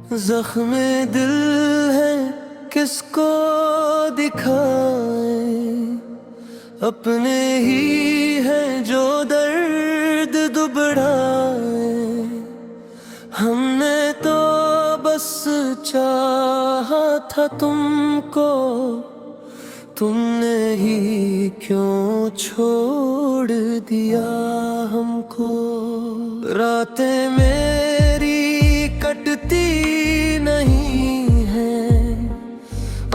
जख्मे दिल है किसको दिखाए, अपने ही है जो दर्द दुबड़ाए। हमने तो बस चाहा था तुमको, तुमने ही क्यों छोड़ दिया हमको। रातें मेरी कटती नहीं है,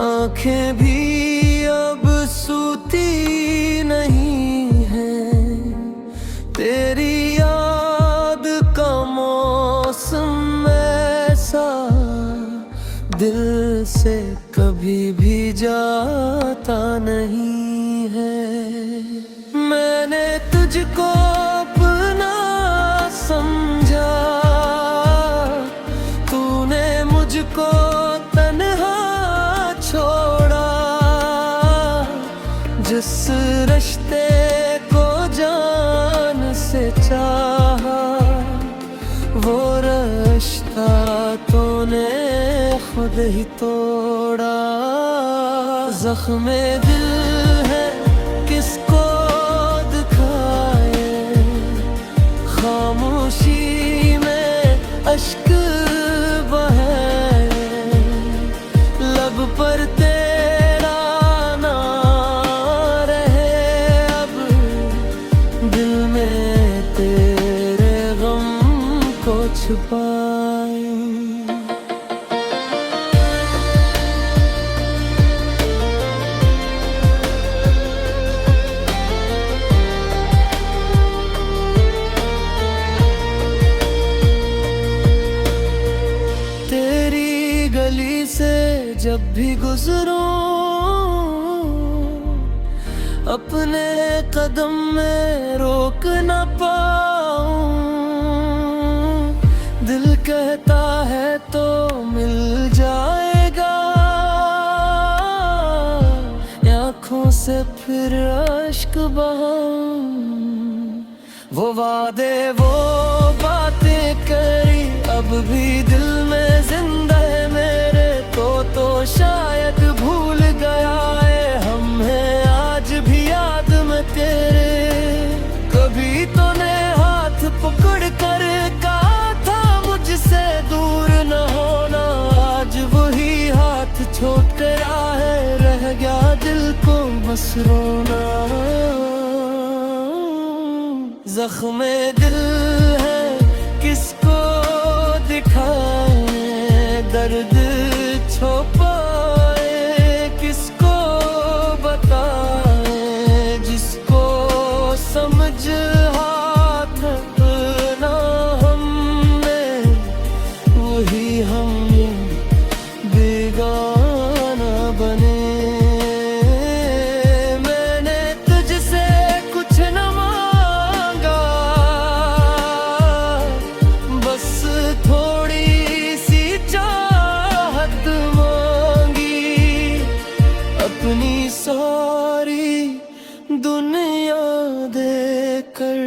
आंखें भी अब सूती नहीं है। तेरी याद का मौसम ऐसा दिल से कभी भी जाता नहीं है। मैंने तुझको अपना समझा, तूने मुझको तन्हा छोड़ा। जिस रिश्ते को जान से चाहा, वो रिश्ता तूने खुद ही तोड़ा। जख्मे दिल है किसको दिखाए, खामोशी में अश्क बहे। लब पर तेरा ना रहे अब, दिल में तेरे गम को छुपाए। गली से जब भी गुजरूं, अपने कदम में रोक न पाऊं। दिल कहता है तो मिल जाएगा, आँखों से फिर अश्क बहाऊं। वो वादे वो बातें करी अब भी दिल में जिंदा है मेरे। तो शायद भूल गया है, हम हैं आज भी याद में तेरे। कभी तूने हाथ पकड़ कर कहा था मुझसे दूर न होना, आज वही हाथ छोड़ गया है, रह गया दिल को बस रोना। जख्मे दिल है किसको दिखाए, दर्द छुपाए किसको बताए। जिसको समझ हाथ अपना हमने, वही हम बेगाना बने। मैंने तुझसे कुछ न मांगा, बस थोड़ी सी चाहत मांगी। अपनी सारी दुनिया देकर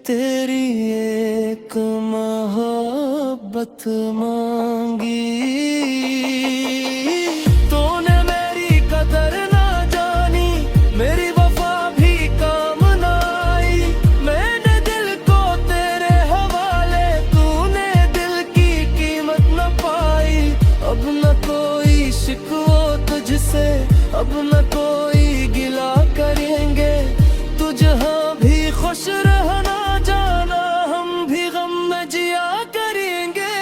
तेरी एक मोहब्बत मांगी। तूने मेरी कदर ना जानी, मेरी वफा भी काम ना आई। मैंने दिल को तेरे हवाले, तूने दिल की कीमत न पाई। अब न कोई शिकवा तुझसे, अब न कोई गिला करेंगे। तू जहाँ भी खुश रहना जाना, हम भी गम में जिया करेंगे।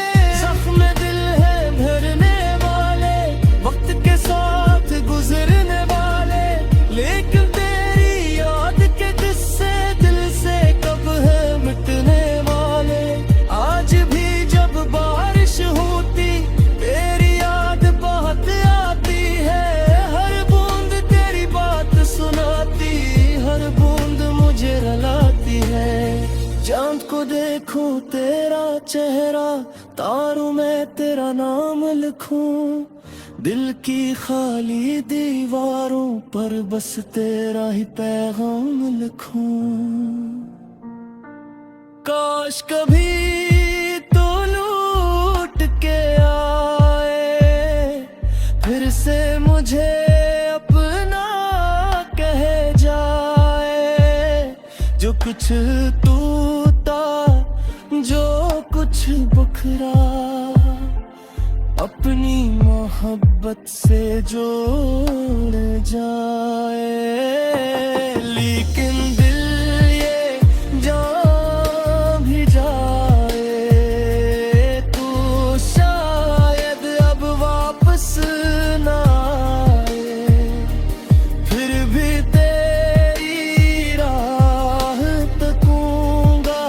जख्म दिल है भरने वाले, वक्त के साथ गुजरने वाले। लेकिन तेरी याद के किस्से दिल से कब है मिटने वाले। आज भी जब बारिश होती तेरी याद बहुत आती है। हर बूंद तेरी बात सुनाती, हर बूंद मुझे रुलाती है। चांद को देखूं तेरा चेहरा, तारों में तेरा नाम लिखूं। दिल की खाली दीवारों पर बस तेरा ही पैगाम लिखूं। काश कभी तो लूट के कुछ टूटा, जो कुछ बिखरा, अपनी मोहब्बत से जोड़ जाए। लेकिन दिल ये जान भी जाए तो शायद अब वापस ना आए। फिर भी तेरी राह तकूंगा,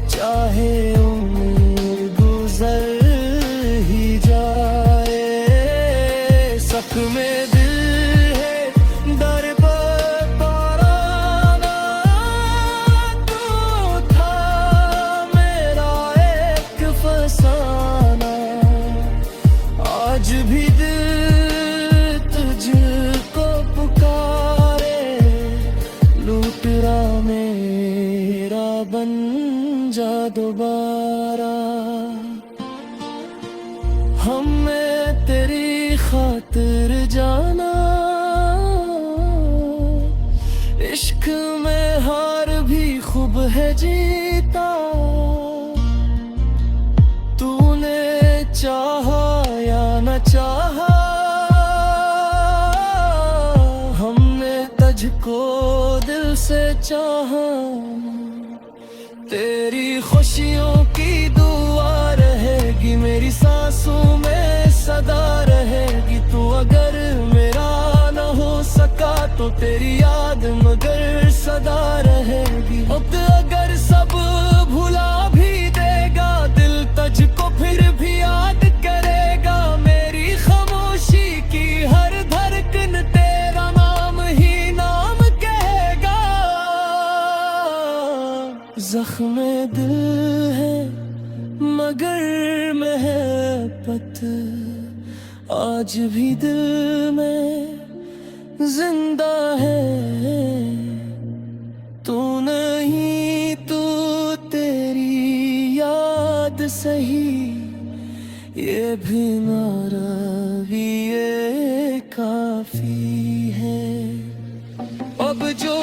चाहे उम्र गुजर ही जाए। सक में दिल है दर पर ताराना, तू था मेरा एक फसाना। आज भी दिल तुझको पुकारे, लूट रहा मेरा बन जा दोबारा। हमें तेरी खातिर जाना, इश्क में हार भी खूब है जीता। तूने चाहा या न चाहा, हमने तुझको दिल से चाहा। तेरी खुशियों की दुआ रहेगी मेरी सांसों में सदा रहेगी। तू अगर मेरा न हो सका तो तेरी याद मगर सदा रहेगी। अब अगर सब भुला भी देगा, दिल तुझको फिर भी याद करेगा। मेरी खामोशी की हर धड़कन तेरा नाम ही नाम कहेगा। जख्म दिल है मगर महबत आज भी दिल में जिंदा है। तू नहीं तू तेरी याद सही, ये भी नारावी ये काफी है। अब जो